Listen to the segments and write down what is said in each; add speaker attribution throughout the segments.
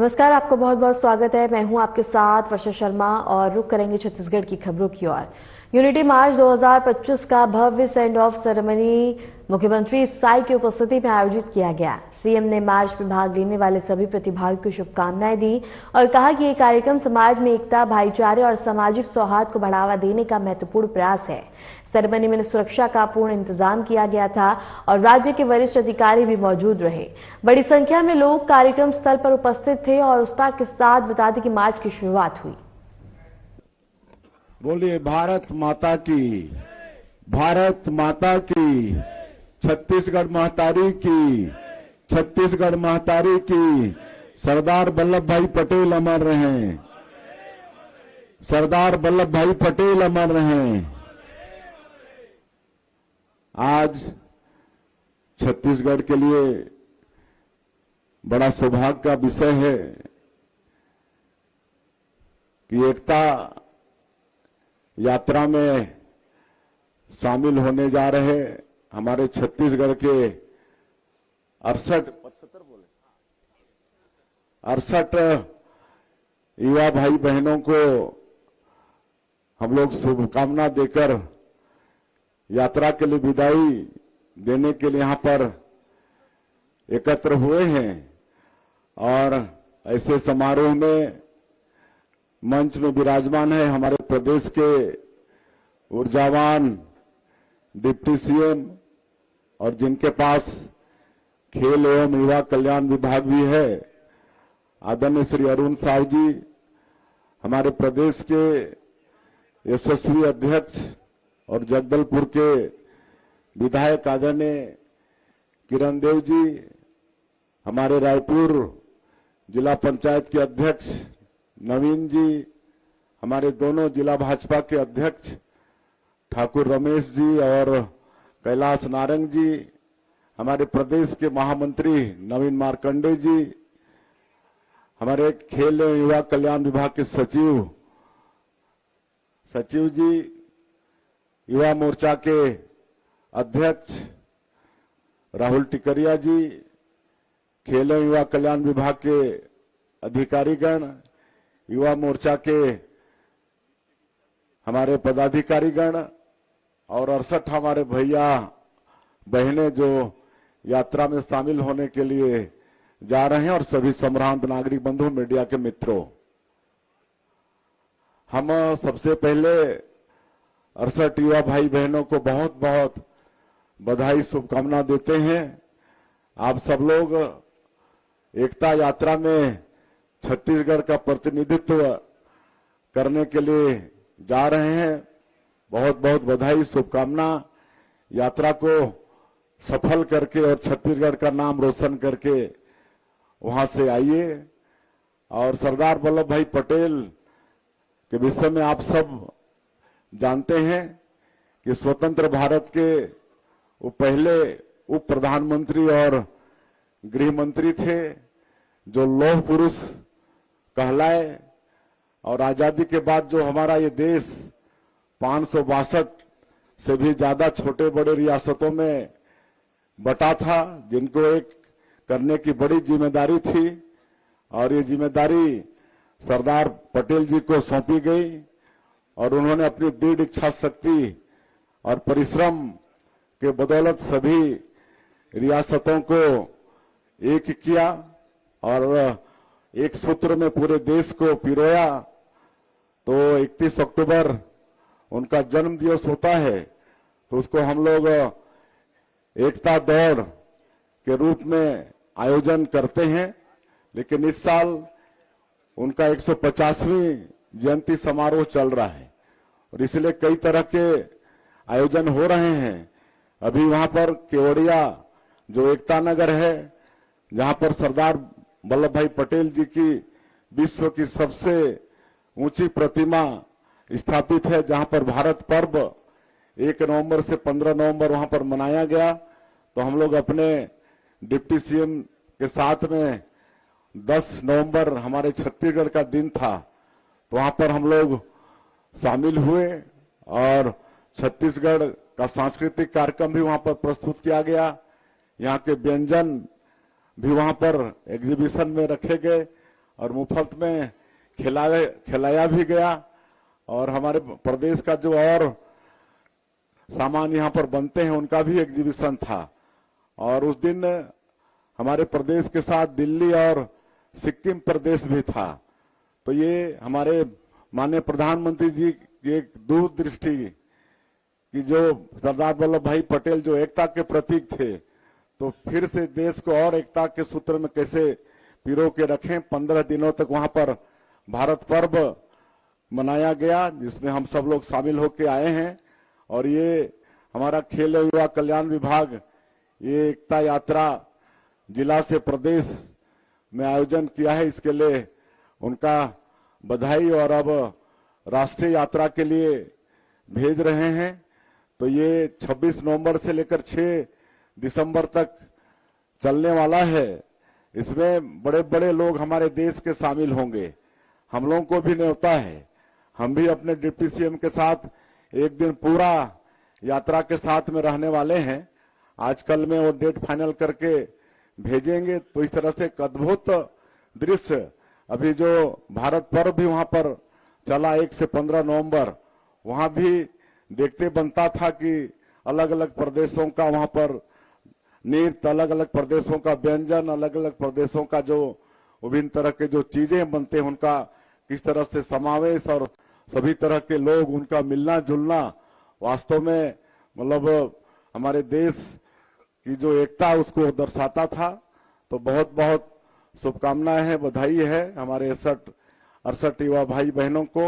Speaker 1: नमस्कार, आपको बहुत बहुत स्वागत है। मैं हूं आपके साथ वर्षा शर्मा और रुक करेंगे छत्तीसगढ़ की खबरों की ओर। यूनिटी मार्च 2025 का भव्य सेंड ऑफ सेरेमनी मुख्यमंत्री साई की उपस्थिति में आयोजित किया गया। सीएम ने मार्च में भाग लेने वाले सभी प्रतिभागियों को शुभकामनाएं दी और कहा कि ये कार्यक्रम समाज में एकता, भाईचारे और सामाजिक सौहार्द को बढ़ावा देने का महत्वपूर्ण प्रयास है। सेरेमनी में सुरक्षा का पूर्ण इंतजाम किया गया था और राज्य के वरिष्ठ अधिकारी भी मौजूद रहे। बड़ी संख्या में लोग कार्यक्रम स्थल पर उपस्थित थे और उत्साह के साथ बता दें कि मार्च की शुरुआत हुई।
Speaker 2: बोलिए भारत माता की, भारत माता की, छत्तीसगढ़ महतारी की, छत्तीसगढ़ महतारी की। सरदार वल्लभ भाई पटेल अमर रहें, सरदार वल्लभ भाई पटेल अमर रहें। आज छत्तीसगढ़ के लिए बड़ा सौभाग्य का विषय है कि एकता यात्रा में शामिल होने जा रहे हमारे छत्तीसगढ़ के 68 युवा भाई बहनों को हम लोग शुभकामना देकर यात्रा के लिए विदाई देने के लिए यहां पर एकत्र हुए हैं। और ऐसे समारोह में मंच में विराजमान है हमारे प्रदेश के ऊर्जावान डिप्टी सीएम और जिनके पास खेल एवं युवा कल्याण विभाग भी है, आदरणीय श्री अरुण साहु जी, हमारे प्रदेश के यशस्वी अध्यक्ष और जगदलपुर के विधायक आदरणीय किरण देव जी, हमारे रायपुर जिला पंचायत के अध्यक्ष नवीन जी, हमारे दोनों जिला भाजपा के अध्यक्ष ठाकुर रमेश जी और कैलाश नारंग जी, हमारे प्रदेश के महामंत्री नवीन मार्कंडे जी, हमारे खेल एवं युवा कल्याण विभाग के सचिव जी, युवा मोर्चा के अध्यक्ष राहुल टिकरिया जी, खेल एवं युवा कल्याण विभाग के अधिकारीगण, युवा मोर्चा के हमारे पदाधिकारीगण और 68 हमारे भैया बहनें जो यात्रा में शामिल होने के लिए जा रहे हैं और सभी सम्भ्रांत नागरिक बंधु, मीडिया के मित्रों, हम सबसे पहले 68 युवा भाई बहनों को बहुत बहुत बधाई शुभकामना देते हैं। आप सब लोग एकता यात्रा में छत्तीसगढ़ का प्रतिनिधित्व करने के लिए जा रहे हैं। बहुत बहुत बधाई, शुभकामना। यात्रा को सफल करके और छत्तीसगढ़ का नाम रोशन करके वहां से आइए। और सरदार वल्लभ भाई पटेल के विषय में आप सब जानते हैं कि स्वतंत्र भारत के वो पहले उप प्रधानमंत्री और गृह मंत्री थे जो लौह पुरुष कहलाए। और आजादी के बाद जो हमारा ये देश 562 से भी ज्यादा छोटे बड़े रियासतों में बटा था, जिनको एक करने की बड़ी जिम्मेदारी थी और ये जिम्मेदारी सरदार पटेल जी को सौंपी गई और उन्होंने अपनी दृढ़ इच्छा शक्ति और परिश्रम के बदौलत सभी रियासतों को एक किया और एक सूत्र में पूरे देश को पिरोया। तो 31 अक्टूबर उनका जन्म दिवस होता है, तो उसको हम लोग एकता दौड़ के रूप में आयोजन करते हैं। लेकिन इस साल उनका 150वीं जयंती समारोह चल रहा है और इसलिए कई तरह के आयोजन हो रहे हैं। अभी वहां पर केवड़िया जो एकता नगर है, जहां पर सरदार वल्लभ भाई पटेल जी की विश्व की सबसे ऊंची प्रतिमा स्थापित है, जहां पर भारत पर्व 1 नवंबर से 15 नवंबर वहां पर मनाया गया। तो हम लोग अपने डिप्टी सीएम के साथ में 10 नवंबर हमारे छत्तीसगढ़ का दिन था, तो वहां पर हम लोग शामिल हुए और छत्तीसगढ़ का सांस्कृतिक कार्यक्रम भी वहां पर प्रस्तुत किया गया। यहाँ के व्यंजन भी वहां पर एग्जीबिशन में रखे गए और मुफ्त में खिलाया भी गया। और हमारे प्रदेश का जो और सामान यहां पर बनते हैं उनका भी एग्जीबिशन था। और उस दिन हमारे प्रदेश के साथ दिल्ली और सिक्किम प्रदेश भी था। तो ये हमारे माननीय प्रधानमंत्री जी की एक दूरदृष्टि कि जो सरदार वल्लभ भाई पटेल जो एकता के प्रतीक थे, तो फिर से देश को और एकता के सूत्र में कैसे पिरो के रखें। 15 दिनों तक वहां पर भारत पर्व मनाया गया, जिसमें हम सब लोग शामिल होकर आए हैं। और ये हमारा खेल एवं युवा कल्याण विभाग ये एकता यात्रा जिला से प्रदेश में आयोजन किया है, इसके लिए उनका बधाई। और अब राष्ट्रीय यात्रा के लिए भेज रहे हैं। तो ये 26 नवंबर से लेकर 6 दिसंबर तक चलने वाला है। इसमें बड़े बड़े लोग हमारे देश के शामिल होंगे। हम लोगों को भी न्योता है, हम भी अपने डिप्टी सीएम के साथ एक दिन पूरा यात्रा के साथ में रहने वाले हैं। आजकल में वो डेट फाइनल करके भेजेंगे। तो इस तरह से एक अद्भुत दृश्य, अभी जो भारत पर्व भी वहां पर चला 1 से 15 नवंबर, वहां भी देखते बनता था कि अलग अलग प्रदेशों का वहां पर नृत्य, अलग अलग प्रदेशों का व्यंजन, अलग अलग प्रदेशों का जो विभिन्न तरह के जो चीजें बनते हैं उनका किस तरह से समावेश और सभी तरह के लोग उनका मिलना जुलना वास्तव में मतलब हमारे देश की जो एकता उसको दर्शाता था। तो बहुत बहुत शुभकामनाएं हैं, बधाई है हमारे 68 युवा भाई बहनों को।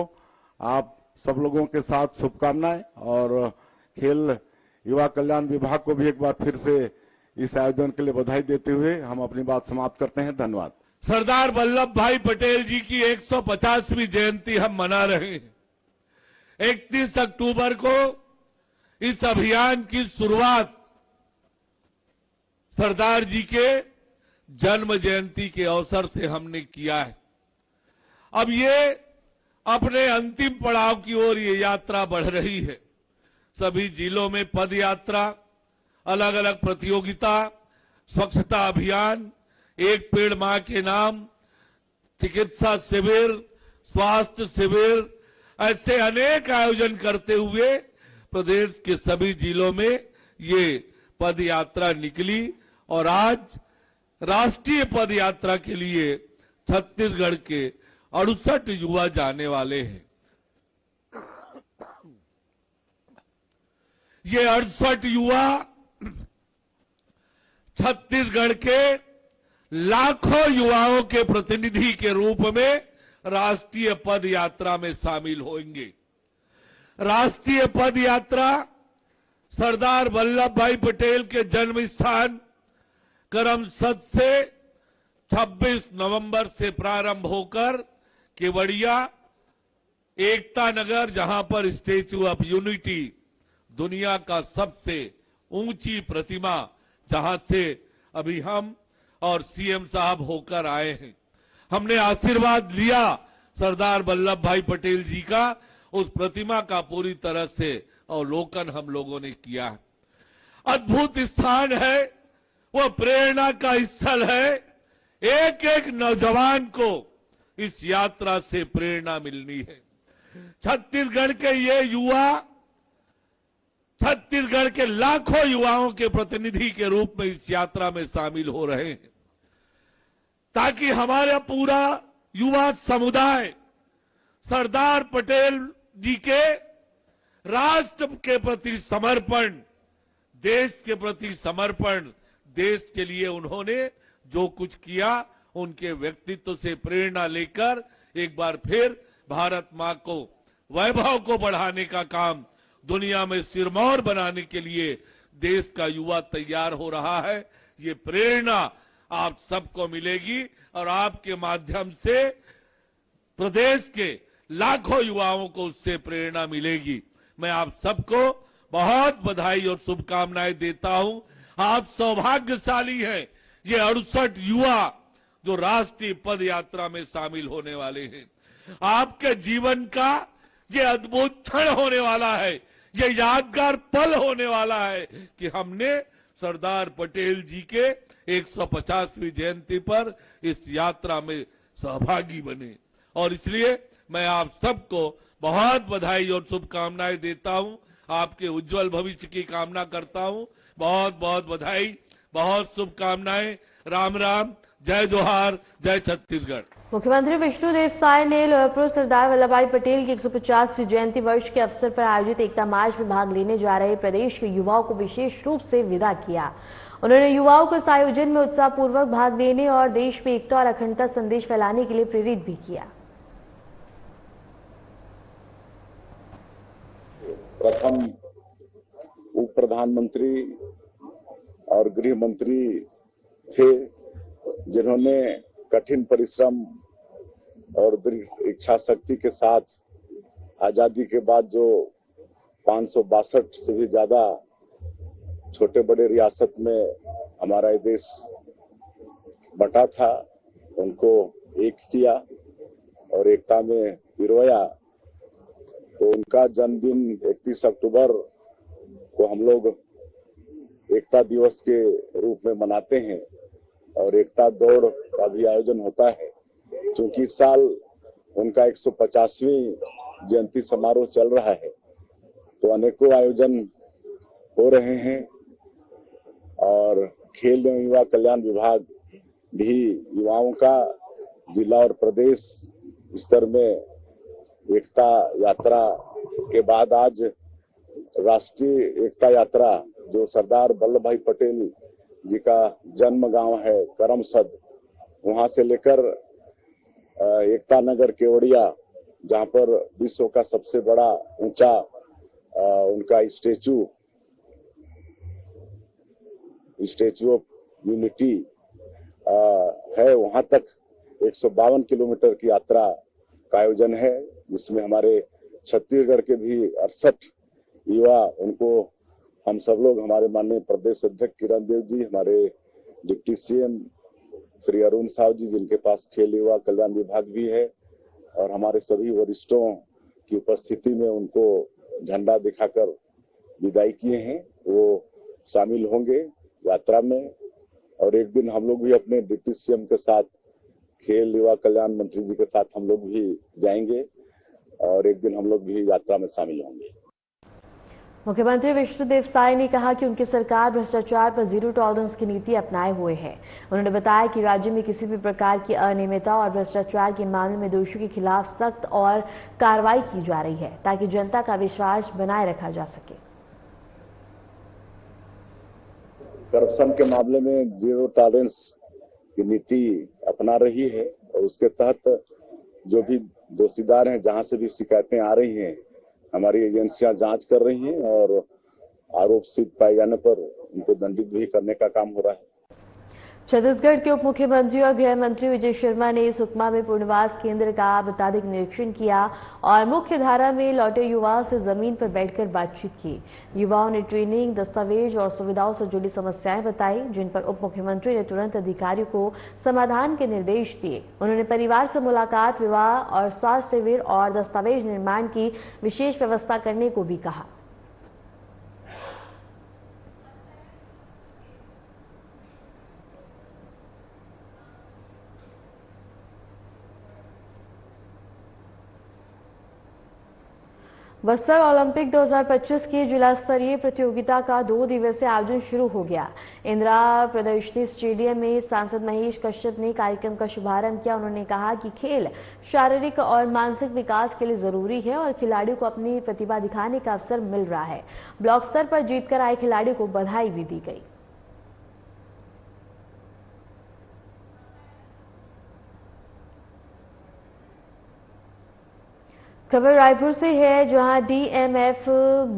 Speaker 2: आप सब लोगों के साथ शुभकामनाएं। और खेल युवा कल्याण विभाग को भी एक बार फिर से इस आयोजन के लिए बधाई देते हुए हम अपनी बात समाप्त करते हैं। धन्यवाद।
Speaker 3: सरदार वल्लभ भाई पटेल जी की 150वीं जयंती हम मना रहे हैं। 31 अक्टूबर को इस अभियान की शुरुआत सरदार जी के जन्म जयंती के अवसर से हमने किया है। अब ये अपने अंतिम पड़ाव की ओर ये यात्रा बढ़ रही है। सभी जिलों में पद यात्रा, अलग अलग प्रतियोगिता, स्वच्छता अभियान, एक पेड़ मां के नाम, चिकित्सा शिविर, स्वास्थ्य शिविर, ऐसे अनेक आयोजन करते हुए प्रदेश के सभी जिलों में ये पद यात्रा निकली। और आज राष्ट्रीय पद यात्रा के लिए छत्तीसगढ़ के 68 युवा जाने वाले हैं। ये 68 युवा छत्तीसगढ़ के लाखों युवाओं के प्रतिनिधि के रूप में राष्ट्रीय पद यात्रा में शामिल होंगे। राष्ट्रीय पद यात्रा सरदार वल्लभ भाई पटेल के जन्म स्थान करमसद से 26 नवंबर से प्रारंभ होकर केवड़िया, एकता नगर, जहां पर स्टैच्यू ऑफ यूनिटी दुनिया का सबसे ऊंची प्रतिमा, जहां से अभी हम और सीएम साहब होकर आए हैं। हमने आशीर्वाद लिया सरदार वल्लभ भाई पटेल जी का, उस प्रतिमा का पूरी तरह से अवलोकन हम लोगों ने किया है। अद्भुत स्थान है, वो प्रेरणा का स्थल है। एक एक नौजवान को इस यात्रा से प्रेरणा मिलनी है। छत्तीसगढ़ के ये युवा छत्तीसगढ़ के लाखों युवाओं के प्रतिनिधि के रूप में इस यात्रा में शामिल हो रहे हैं, ताकि हमारा पूरा युवा समुदाय सरदार पटेल जी के राष्ट्र के प्रति समर्पण, देश के प्रति समर्पण, देश के लिए उन्होंने जो कुछ किया, उनके व्यक्तित्व से प्रेरणा लेकर एक बार फिर भारत मां को वैभव को बढ़ाने का काम, दुनिया में सिरमौर बनाने के लिए देश का युवा तैयार हो रहा है। ये प्रेरणा आप सबको मिलेगी और आपके माध्यम से प्रदेश के लाखों युवाओं को उससे प्रेरणा मिलेगी। मैं आप सबको बहुत बधाई और शुभकामनाएं देता हूं। आप सौभाग्यशाली हैं, ये 68 युवा जो राष्ट्रीय पद यात्रा में शामिल होने वाले हैं। आपके जीवन का ये अद्भुत क्षण होने वाला है, ये यादगार पल होने वाला है कि हमने सरदार पटेल जी के 150वीं जयंती पर इस यात्रा में सहभागी बने। और इसलिए मैं आप सबको बहुत बधाई और शुभकामनाएं देता हूं, आपके उज्जवल भविष्य की कामना करता हूं। बहुत बहुत बधाई, बहुत शुभकामनाएं। राम राम, जय जोहार, जय छत्तीसगढ़।
Speaker 1: मुख्यमंत्री विष्णुदेव साय ने लोहरपुर सरदार वल्लभ भाई पटेल की 150वीं जयंती वर्ष के अवसर पर आयोजित एकता मार्च में भाग लेने जा रहे प्रदेश के युवाओं को विशेष रूप से विदा किया। उन्होंने युवाओं को इस आयोजन में उत्साहपूर्वक भाग लेने और देश में एकता और अखंडता संदेश फैलाने के लिए प्रेरित भी किया।
Speaker 2: प्रथम उप प्रधानमंत्री और गृह मंत्री थे, जिन्होंने कठिन परिश्रम और दृढ़ इच्छा शक्ति के साथ आजादी के बाद जो 562 से भी ज्यादा छोटे बड़े रियासत में हमारा ये देश बटा था, उनको एक किया और एकता में पिरोया। तो उनका जन्मदिन 31 अक्टूबर को हम लोग एकता दिवस के रूप में मनाते हैं और एकता दौड़ का भी आयोजन होता है। क्योंकि इस साल उनका 150वीं जयंती समारोह चल रहा है, तो अनेकों आयोजन हो रहे हैं और खेल एवं युवा कल्याण विभाग भी युवाओं का जिला और प्रदेश स्तर में एकता यात्रा के बाद आज राष्ट्रीय एकता यात्रा, जो सरदार वल्लभ भाई पटेल जी का जन्म गांव है करमसद, वहां से लेकर एकता नगर केवड़िया, जहां पर विश्व का सबसे बड़ा ऊंचा उनका स्टैचू ऑफ यूनिटी है, वहां तक 152 किलोमीटर की यात्रा का आयोजन है, जिसमें हमारे छत्तीसगढ़ के भी 68 युवा, उनको हम सब लोग, हमारे माननीय प्रदेश अध्यक्ष किरण देव जी, हमारे डिप्टी सीएम श्री अरुण साव जी, जिनके पास खेल युवा कल्याण विभाग भी है, और हमारे सभी वरिष्ठों की उपस्थिति में उनको झंडा दिखाकर विदाई किए हैं। वो शामिल होंगे यात्रा में और एक दिन हम लोग भी अपने डिप्टी सीएम के साथ, खेल युवा कल्याण मंत्री जी के साथ हम लोग भी जाएंगे और एक दिन हम लोग भी यात्रा में शामिल होंगे।
Speaker 1: मुख्यमंत्री विष्णुदेव साय ने कहा कि उनकी सरकार भ्रष्टाचार पर जीरो टॉलरेंस की नीति अपनाए हुए है। उन्होंने बताया कि राज्य में किसी भी प्रकार की अनियमितता और भ्रष्टाचार के मामले में दोषियों के खिलाफ सख्त और कार्रवाई की जा रही है, ताकि जनता का विश्वास बनाए रखा जा सके।
Speaker 2: करप्शन के मामले में जीरो टॉलरेंस की नीति अपना रही है और उसके तहत जो भी दोषीदार हैं, जहां से भी शिकायतें आ रही हैं, हमारी एजेंसियां जांच कर रही हैं और आरोप सिद्ध पाए जाने पर उनको दंडित भी करने का काम हो रहा है।
Speaker 1: छत्तीसगढ़ के उप मुख्यमंत्री और गृह मंत्री विजय शर्मा ने सुकमा में पुनर्वास केंद्र का वैज्ञानिक निरीक्षण किया और मुख्य धारा में लौटे युवाओं से जमीन पर बैठकर बातचीत की। युवाओं ने ट्रेनिंग, दस्तावेज और सुविधाओं से जुड़ी समस्याएं बताई, जिन पर उप मुख्यमंत्री ने तुरंत अधिकारियों को समाधान के निर्देश दिए। उन्होंने परिवार से मुलाकात, विवाह और स्वास्थ्य शिविर और दस्तावेज निर्माण की विशेष व्यवस्था करने को भी कहा। बस्तर ओलंपिक 2025 की जिला स्तरीय प्रतियोगिता का 2 दिवसीय आयोजन शुरू हो गया। इंदिरा प्रदर्शनी स्टेडियम में सांसद महेश कश्यप ने कार्यक्रम का शुभारंभ किया। उन्होंने कहा कि खेल शारीरिक और मानसिक विकास के लिए जरूरी है और खिलाड़ियों को अपनी प्रतिभा दिखाने का अवसर मिल रहा है। ब्लॉक स्तर पर जीतकर आए खिलाड़ियों को बधाई भी दी गई। खबर रायपुर से है, जहां डीएमएफ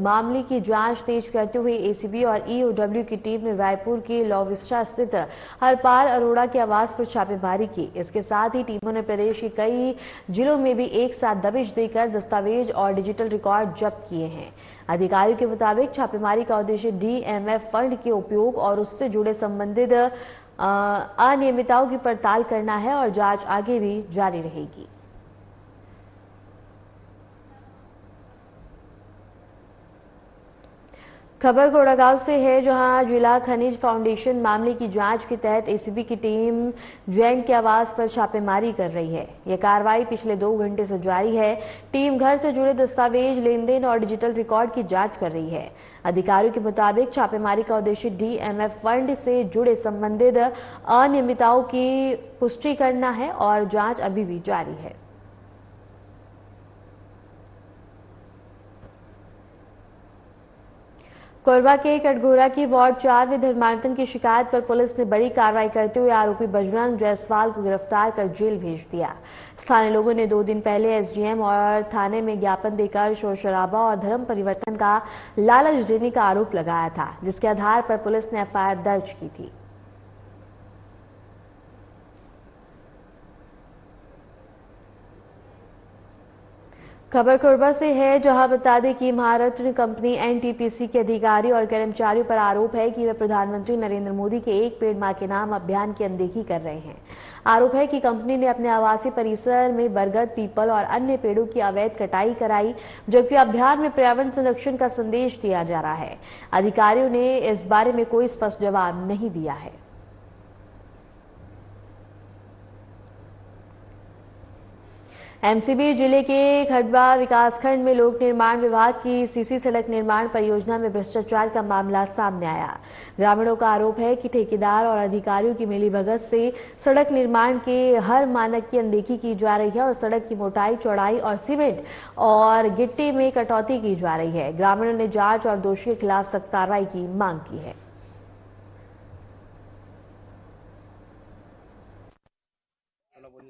Speaker 1: मामले की जांच तेज करते हुए एसीबी और ईओडब्ल्यू की टीम ने रायपुर के लॉविस्टा स्थित हरपाल अरोड़ा के आवास पर छापेमारी की। इसके साथ ही टीमों ने प्रदेश के कई जिलों में भी एक साथ दबिश देकर दस्तावेज और डिजिटल रिकॉर्ड जब्त किए हैं। अधिकारियों के मुताबिक छापेमारी का उद्देश्य डीएमएफ फंड के उपयोग और उससे जुड़े संबंधित अनियमितताओं की पड़ताल करना है और जांच आगे भी जारी रहेगी। खबर कोड़ागांव से है, जहां जिला खनिज फाउंडेशन मामले की जांच के तहत एसीबी की टीम जैन के आवास पर छापेमारी कर रही है। यह कार्रवाई पिछले 2 घंटे से जारी है। टीम घर से जुड़े दस्तावेज, लेनदेन और डिजिटल रिकॉर्ड की जांच कर रही है। अधिकारियों के मुताबिक छापेमारी का उद्देश्य डीएमएफ फंड से जुड़े संबंधित अनियमितताओं की पुष्टि करना है और जांच अभी भी जारी है। कोरबा के कटघोरा की वार्ड 4 में धर्मांतरण की शिकायत पर पुलिस ने बड़ी कार्रवाई करते हुए आरोपी बजरंग जायसवाल को गिरफ्तार कर जेल भेज दिया। स्थानीय लोगों ने 2 दिन पहले एसडीएम और थाने में ज्ञापन देकर शोर शराबा और धर्म परिवर्तन का लालच देने का आरोप लगाया था, जिसके आधार पर पुलिस ने एफआईआर दर्ज की थी। खबर कोरबा से है, जहां बता दें कि महारत्न कंपनी एनटीपीसी के अधिकारी और कर्मचारियों पर आरोप है कि वे प्रधानमंत्री नरेंद्र मोदी के एक पेड़ मां के नाम अभियान की अनदेखी कर रहे हैं। आरोप है कि कंपनी ने अपने आवासीय परिसर में बरगद, पीपल और अन्य पेड़ों की अवैध कटाई कराई, जबकि अभियान में पर्यावरण संरक्षण का संदेश दिया जा रहा है। अधिकारियों ने इस बारे में कोई स्पष्ट जवाब नहीं दिया है। एमसीबी जिले के खडवा विकासखंड में लोक निर्माण विभाग की सीसी सड़क निर्माण परियोजना में भ्रष्टाचार का मामला सामने आया। ग्रामीणों का आरोप है कि ठेकेदार और अधिकारियों की मिलीभगत से सड़क निर्माण के हर मानक की अनदेखी की जा रही है और सड़क की मोटाई, चौड़ाई और सीमेंट और गिट्टी में कटौती की जा रही है। ग्रामीणों ने जांच और दोषियों के खिलाफ सख्त कार्रवाई की मांग की है।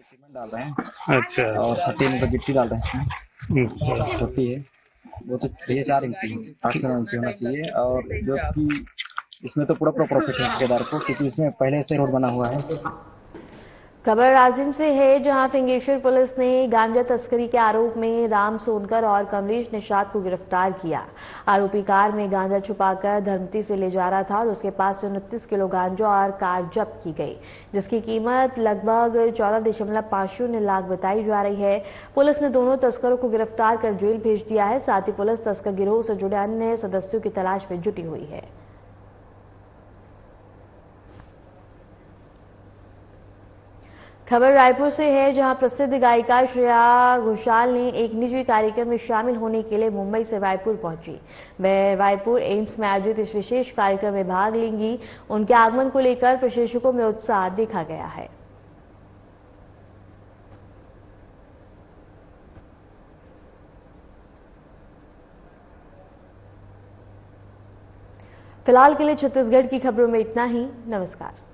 Speaker 4: सीमेंट डाल रहे हैं। अच्छा। और 30 इंच गिट्टी डाल रहे हैं इसमें। अच्छा। छोटी है वो तो 4 इंच की 800 इंच होना चाहिए। और जो कि इसमें तो पूरा प्रॉफिट है ठेकेदार को, क्योंकि इसमें पहले से रोड बना हुआ है।
Speaker 1: खबर राजिम से है, जहां फिंगेश्वर पुलिस ने गांजा तस्करी के आरोप में राम सोनकर और कमलेश निषाद को गिरफ्तार किया। आरोपी कार में गांजा छुपाकर धर्मती से ले जा रहा था और उसके पास से 29 किलो गांजा और कार जब्त की गई, जिसकी कीमत लगभग 14.50 लाख बताई जा रही है। पुलिस ने दोनों तस्करों को गिरफ्तार कर जेल भेज दिया है। साथ ही पुलिस तस्कर गिरोह से जुड़े अन्य सदस्यों की तलाश में जुटी हुई है। खबर रायपुर से है, जहां प्रसिद्ध गायिका श्रेया घोषाल ने एक निजी कार्यक्रम में शामिल होने के लिए मुंबई से रायपुर पहुंची। वह रायपुर एम्स में आयोजित इस विशेष कार्यक्रम में भाग लेंगी। उनके आगमन को लेकर प्रशंसकों में उत्साह देखा गया है। फिलहाल के लिए छत्तीसगढ़ की खबरों में इतना ही। नमस्कार।